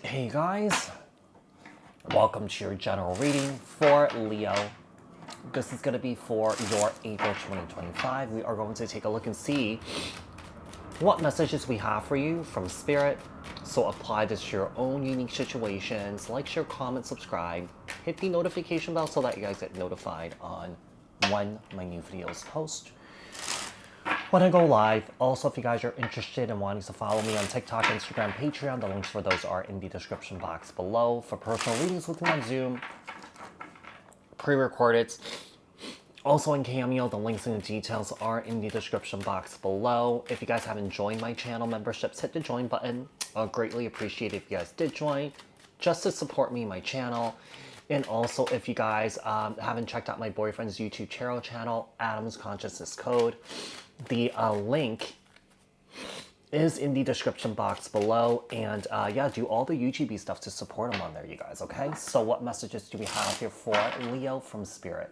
Hey guys, welcome to your general reading for Leo. This is going to be for your April 2025. We are going to take a look and see what messages we have for you from Spirit. So apply this to your own unique situations. Like, share, comment, subscribe. Hit the notification bell so that you guys get notified on when my new videos post. When I go live, also if you guys are interested in wanting to follow me on TikTok, Instagram, Patreon, the links for those are in the description box below. For personal readings with me on Zoom, pre-recorded, also in Cameo, the links and the details are in the description box below. If you guys haven't joined my channel memberships, hit the join button. I'll greatly appreciate it if you guys did join, just to support me, my channel. And also, if you guys haven't checked out my boyfriend's YouTube channel, Adam's Consciousness Code, the link is in the description box below. And yeah, do all the YouTube stuff to support him on there, you guys, okay? So what messages do we have here for Leo from Spirit?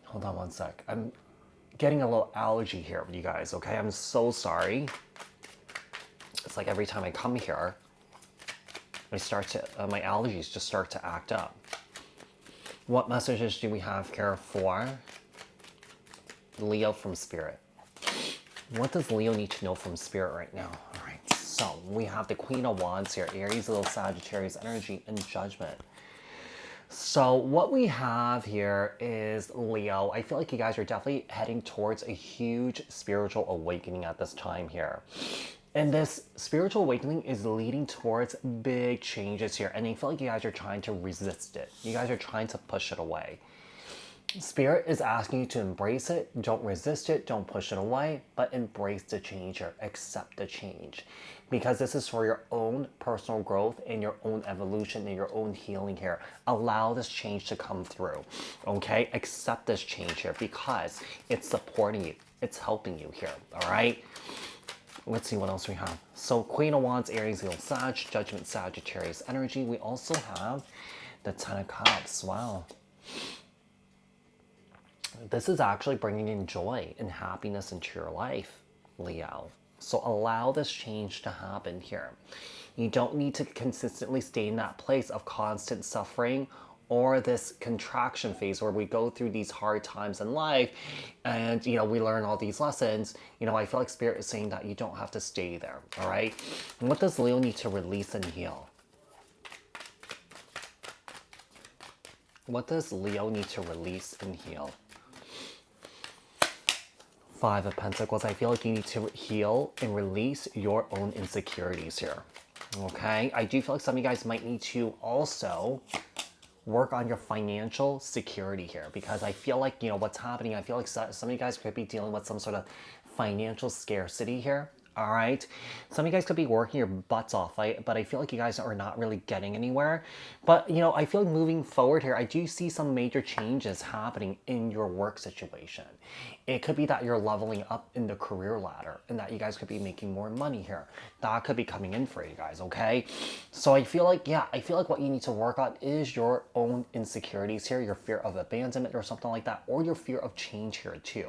Hold on one sec. I'm getting a little allergy here with you guys, okay? I'm so sorry. It's like every time I come here, I start to, my allergies just start to act up. What messages do we have here for Leo from Spirit? What does Leo need to know from Spirit right now? All right, so we have the Queen of Wands here, Aries, little Sagittarius energy, and Judgment. So what we have here is Leo. I feel like you guys are definitely heading towards a huge spiritual awakening at this time here. And this spiritual awakening is leading towards big changes here. And I feel like you guys are trying to resist it. You guys are trying to push it away. Spirit is asking you to embrace it. Don't resist it. Don't push it away. But embrace the change here. Accept the change. Because this is for your own personal growth and your own evolution and your own healing here. Allow this change to come through. Okay? Accept this change here because it's supporting you. It's helping you here. All right? Let's see what else we have. So Queen of Wands, Aries, Leo, Sag, Judgment, Sagittarius energy. We also have the Ten of Cups. Wow. This is actually bringing in joy and happiness into your life, Leo. So allow this change to happen here. You don't need to consistently stay in that place of constant suffering or this contraction phase where we go through these hard times in life and, you know, we learn all these lessons. You know, I feel like Spirit is saying that you don't have to stay there, all right? And what does Leo need to release and heal? What does Leo need to release and heal? Five of Pentacles. I feel like you need to heal and release your own insecurities here, okay? I do feel like some of you guys might need to also work on your financial security here because I feel like, you know, what's happening, I feel like some of you guys could be dealing with some sort of financial scarcity here. All right, some of you guys could be working your butts off, right? But I feel like you guys are not really getting anywhere. But, you know, I feel like moving forward here, I do see some major changes happening in your work situation. It could be that you're leveling up in the career ladder and that you guys could be making more money here. That could be coming in for you guys, okay? So I feel like, yeah, I feel like what you need to work on is your own insecurities here, your fear of abandonment or something like that, or your fear of change here too.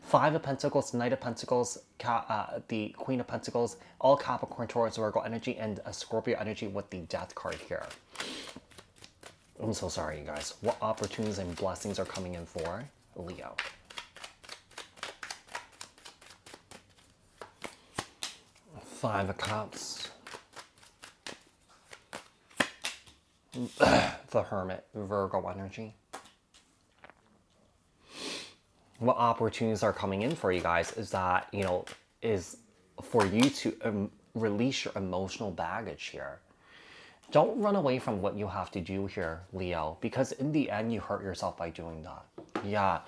Five of Pentacles, Knight of Pentacles, the Queen of Pentacles, all Capricorn, Taurus, Virgo energy, and a Scorpio energy with the Death card here. I'm so sorry, you guys. What opportunities and blessings are coming in for Leo? Five of Cups. The Hermit, Virgo energy. What opportunities are coming in for you guys is that, you know, is for you to release your emotional baggage here. Don't run away from what you have to do here, Leo, because in the end, you hurt yourself by doing that. Yeah.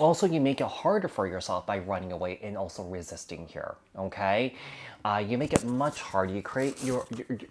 Also, you make it harder for yourself by running away and also resisting here, okay? You make it much harder. You create you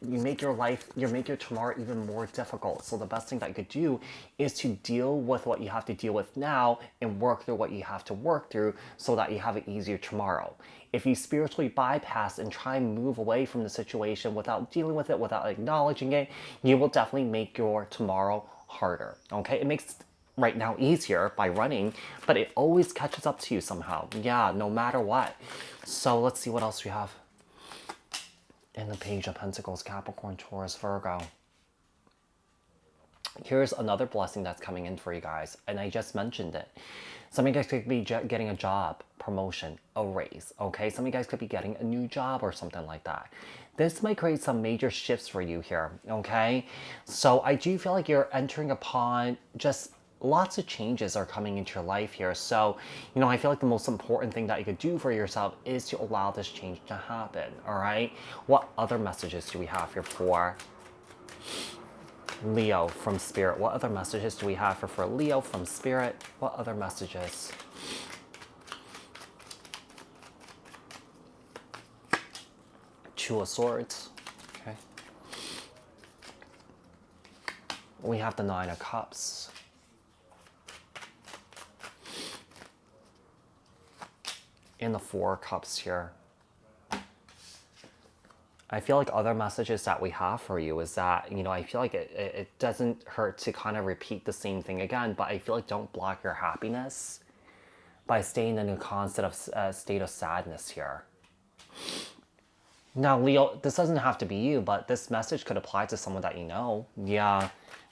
make your life, you make your tomorrow even more difficult. So the best thing that you could do is to deal with what you have to deal with now and work through what you have to work through so that you have an easier tomorrow. If you spiritually bypass and try and move away from the situation without dealing with it, without acknowledging it, you will definitely make your tomorrow harder, okay? It makes right now easier by running, but it always catches up to you somehow. Yeah, no matter what. So let's see what else we have. And the Page of Pentacles, Capricorn, Taurus, Virgo. Here's another blessing that's coming in for you guys, and I just mentioned it. Some of you guys could be getting a job, promotion, a raise, okay? Some of you guys could be getting a new job or something like that. This might create some major shifts for you here, okay? So I do feel like you're entering upon just lots of changes are coming into your life here. So, you know, I feel like the most important thing that you could do for yourself is to allow this change to happen, all right? What other messages do we have here for Leo from Spirit? What other messages do we have for Leo from Spirit? What other messages? Two of Swords. Okay. We have the Nine of Cups. And the Four of Cups here. I feel like other messages that we have for you is that, you know, I feel like it doesn't hurt to kind of repeat the same thing again, but I feel like don't block your happiness by staying in a constant state of sadness here. Now, Leo, this doesn't have to be you, but this message could apply to someone that you know. Yeah.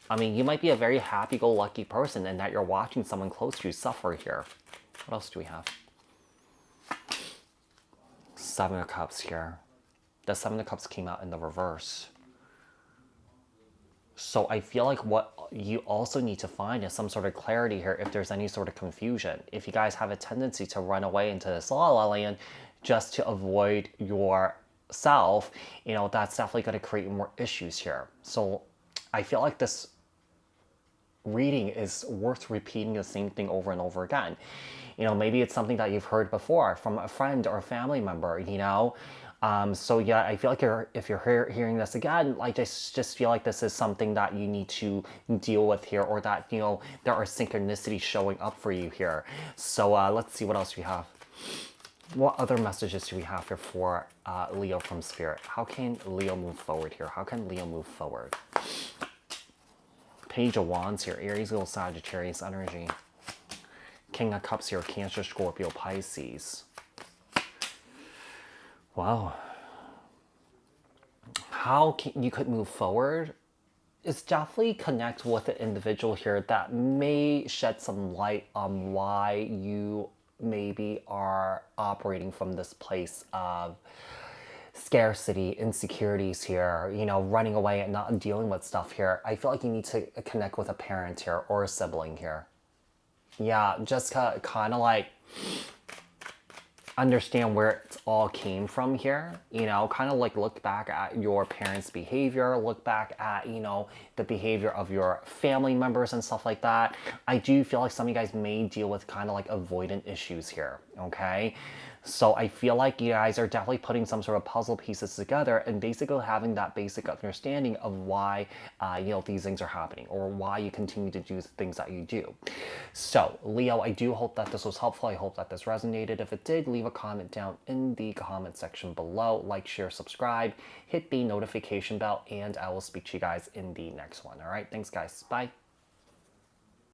I mean, you might be a very happy-go-lucky person and that you're watching someone close to you suffer here. What else do we have? Seven of Cups here. The Seven of Cups came out in the reverse. So I feel like what you also need to find is some sort of clarity here if there's any sort of confusion. If you guys have a tendency to run away into this la la land just to avoid yourself, you know, that's definitely going to create more issues here. So I feel like this reading is worth repeating the same thing over and over again. You know, maybe it's something that you've heard before from a friend or a family member, you know. So yeah, I feel like if you're hearing this again, I just feel like this is something that you need to deal with here, or that, you know, there are synchronicities showing up for you here. So let's see what else we have. What other messages do we have here for Leo from Spirit? How can Leo move forward here? How can Leo move forward? Page of Wands here, Aries, Leo, Sagittarius energy. King of Cups here, Cancer, Scorpio, Pisces. Wow. How you could move forward is definitely connect with an individual here that may shed some light on why you maybe are operating from this place of scarcity, insecurities here, you know, running away and not dealing with stuff here. I feel like you need to connect with a parent here or a sibling here. Yeah, just kind of like understand where it all came from here, you know, kind of like look back at your parents' behavior, look back at, you know, the behavior of your family members and stuff like that. I do feel like some of you guys may deal with kind of like avoidant issues here, okay? So I feel like you guys are definitely putting some sort of puzzle pieces together and basically having that basic understanding of why, you know, these things are happening or why you continue to do things that you do. So Leo, I do hope that this was helpful. I hope that this resonated. If it did, leave a comment down in the comment section below. Like, share, subscribe, hit the notification bell, and I will speak to you guys in the next one. All right, thanks guys. Bye.